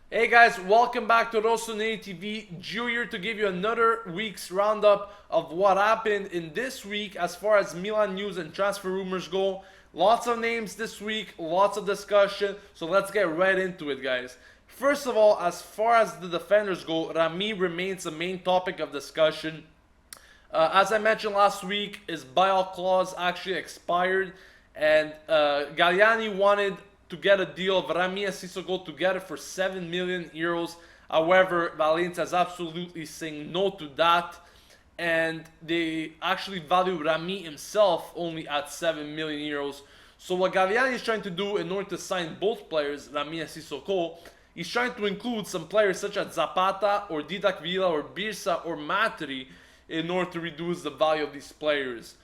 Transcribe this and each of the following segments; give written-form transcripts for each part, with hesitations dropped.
Hey guys, welcome back to Rossoneri TV. Gio here to give you another week's roundup of what happened in this week as far as Milan news and transfer rumors go. Lots of names this week, lots of discussion, so let's get right into it, guys. First of all, as far as the defenders go, Rami remains the main topic of discussion. As I mentioned last week, his buyout clause actually expired, and Galliani wanted to get a deal of Rami and Sissoko together for 7 million euros. However, Valencia is absolutely saying no to that, and they actually value Rami himself only at 7 million euros. So what Galliani is trying to do in order to sign both players, Rami and Sissoko, he's trying to include some players such as Zapata or Didac Villa or Birsa or Matri in order to reduce the value of these players.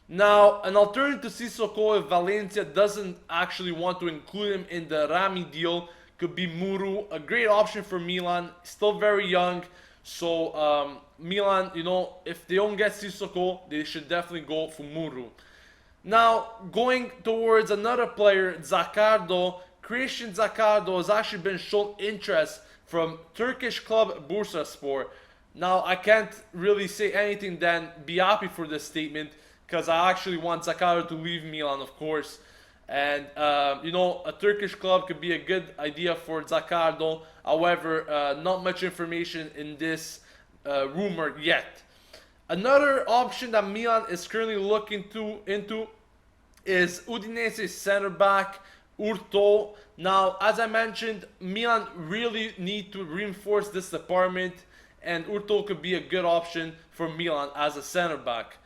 Now, an alternative to Sissoko if Valencia doesn't actually want to include him in the Rami deal could be Muru, a great option for Milan, still very young. So Milan, if they don't get Sissoko, they should definitely go for Muru. Now, going towards another player, Zaccardo, Christian Zaccardo has actually been shown interest from Turkish club Bursaspor. Now, I can't really say anything than be happy for this statement because I actually want Zaccardo to leave Milan, of course. And, a Turkish club could be a good idea for Zaccardo. However, not much information in this rumor yet. Another option that Milan is currently looking into is Udinese center back Urto. Now, as I mentioned, Milan really need to reinforce this department, and Urto could be a good option for Milan as a center back.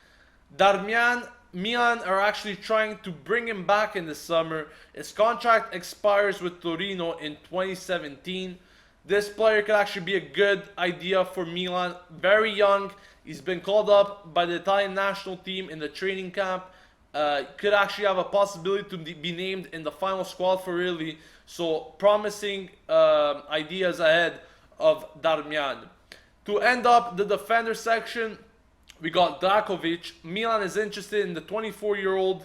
Darmian, Milan are actually trying to bring him back in the summer. His contract expires with Torino in 2017. This player could actually be a good idea for Milan. Very young. He's been called up by the Italian national team in the training camp. Could actually have a possibility to be named in the final squad for Italy. So promising ideas ahead of Darmian. To end up the defender section, we got Drakovic. Milan is interested in the 24-year-old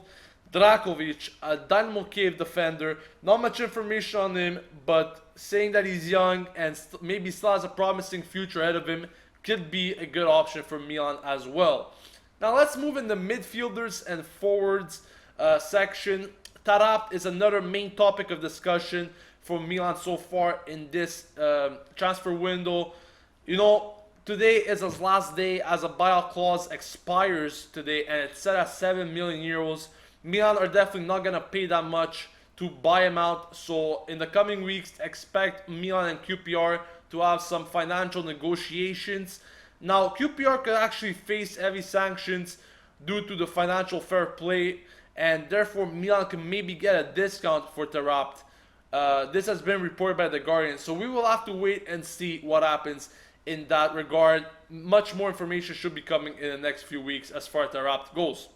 Drakovic, a Dynamo Kiev defender. Not much information on him, but saying that he's young and maybe still has a promising future ahead of him could be a good option for Milan as well. Now let's move in the midfielders and forwards section. Taarabt is another main topic of discussion for Milan so far in this transfer window. Today is his last day as a buyout clause expires today, and it's set at 7 million euros. Milan are definitely not going to pay that much to buy him out. So in the coming weeks, expect Milan and QPR to have some financial negotiations. Now, QPR could actually face heavy sanctions due to the financial fair play, and therefore Milan can maybe get a discount for Taarabt. This has been reported by The Guardian, so we will have to wait and see what happens in that regard. Much more information should be coming in the next few weeks as far as Taarabt goes.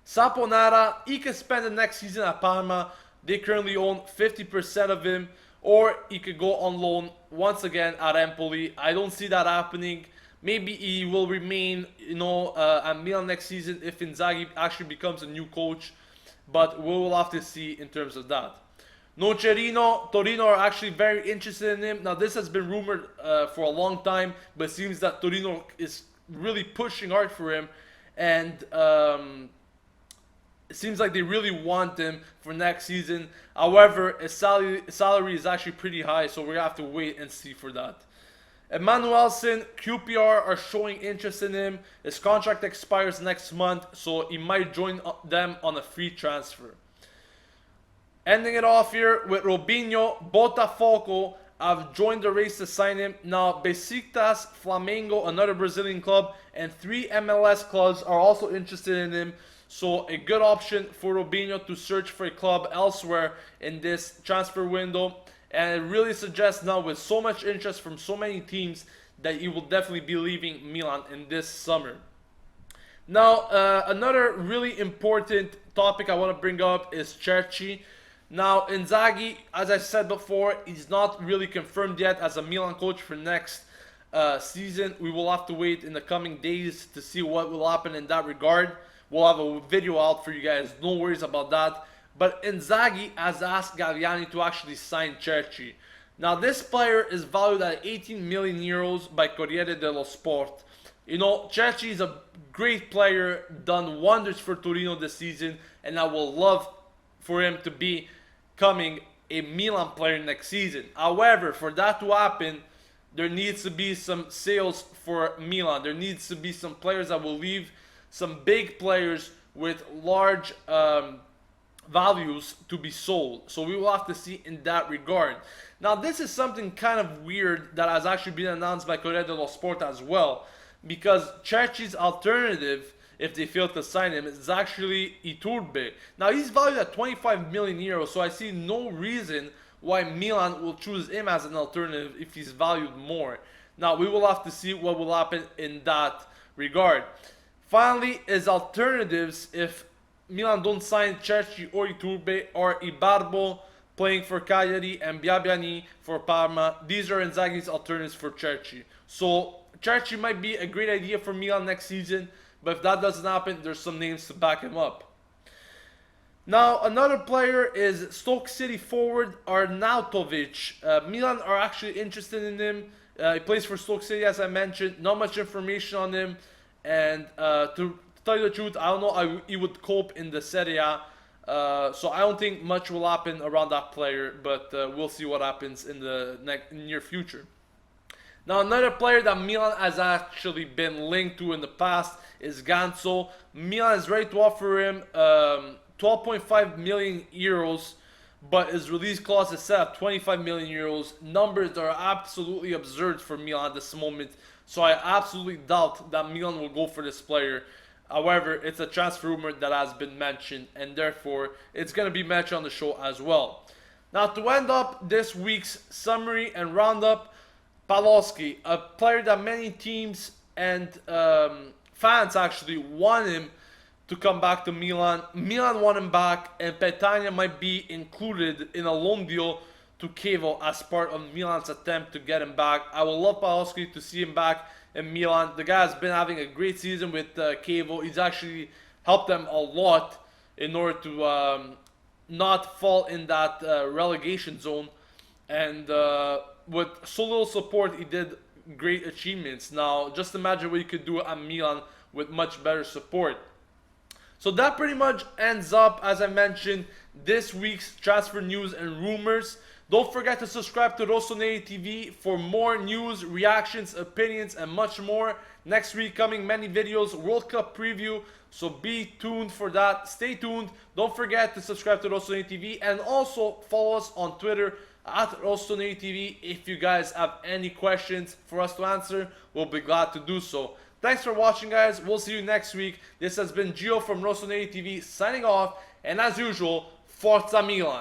Saponara, he can spend the next season at Parma. They currently own 50% of him, or he could go on loan once again at Empoli. I don't see that happening. Maybe he will remain, at Milan next season if Inzaghi actually becomes a new coach, but we will have to see in terms of that. Nocerino, Torino are actually very interested in him. Now, this has been rumored for a long time, but it seems that Torino is really pushing hard for him, and it seems like they really want him for next season. However, his salary is actually pretty high, so we're going to have to wait and see for that. Emanuelson, QPR are showing interest in him. His contract expires next month, so he might join them on a free transfer. Ending it off here with Robinho, Botafogo have joined the race to sign him. Now, Besiktas, Flamengo, another Brazilian club, and 3 MLS clubs are also interested in him. So a good option for Robinho to search for a club elsewhere in this transfer window. And it really suggests now with so much interest from so many teams that he will definitely be leaving Milan in this summer. Now, another really important topic I want to bring up is Cerci. Now, Inzaghi, as I said before, he's not really confirmed yet as a Milan coach for next season. We will have to wait in the coming days to see what will happen in that regard. We'll have a video out for you guys. No worries about that. But Inzaghi has asked Galliani to actually sign Cerci. Now this player is valued at 18 million euros by Corriere dello Sport. You know, Cerci is a great player, done wonders for Torino this season, and I will love for him to be becoming a Milan player next season. However, for that to happen, there needs to be some sales for Milan. There needs to be some players that will leave, some big players with large values to be sold. So we will have to see in that regard. Now this is something kind of weird that has actually been announced by Corriere dello Sport as well, because Cerci's alternative, if they fail to sign him, is actually Iturbe. Now he's valued at 25 million euros, so I see no reason why Milan will choose him as an alternative if he's valued more. Now we will have to see what will happen in that regard. Finally, his alternatives if Milan don't sign Cerci or Iturbe are Ibarbo playing for Cagliari and Biabiani for Parma. These are Inzaghi's alternatives for Cerci. So Cerci might be a great idea for Milan next season, but if that doesn't happen, there's some names to back him up. Now, another player is Stoke City forward Arnautovic. Milan are actually interested in him. He plays for Stoke City, as I mentioned. Not much information on him. And to tell you the truth, I don't know how he would cope in the Serie A. So I don't think much will happen around that player. But we'll see what happens in the near future. Now, another player that Milan has actually been linked to in the past is Ganso. Milan is ready to offer him 12.5 million euros, but his release clause is set at 25 million euros. Numbers that are absolutely absurd for Milan at this moment, so I absolutely doubt that Milan will go for this player. However, it's a transfer rumor that has been mentioned, and therefore it's going to be mentioned on the show as well. Now, to end up this week's summary and roundup, Paloschi, a player that many teams and fans actually want him to come back to Milan. Milan want him back, and Petagna might be included in a loan deal to Chievo as part of Milan's attempt to get him back. I would love Paloschi to see him back in Milan. The guy has been having a great season with Chievo. He's actually helped them a lot in order to not fall in that relegation zone. And with so little support, he did great achievements. Now, just imagine what you could do at Milan with much better support. So that pretty much ends up, as I mentioned, this week's transfer news and rumors. Don't forget to subscribe to Rossoneri TV for more news, reactions, opinions, and much more. Next week coming many videos, World Cup preview, so be tuned for that. Stay tuned. Don't forget to subscribe to Rossoneri TV and also follow us on Twitter at Rossoneri TV. If you guys have any questions for us to answer, we'll be glad to do so. Thanks for watching, guys. We'll see you next week. This has been Gio from Rossoneri TV signing off. And as usual, Forza Milan!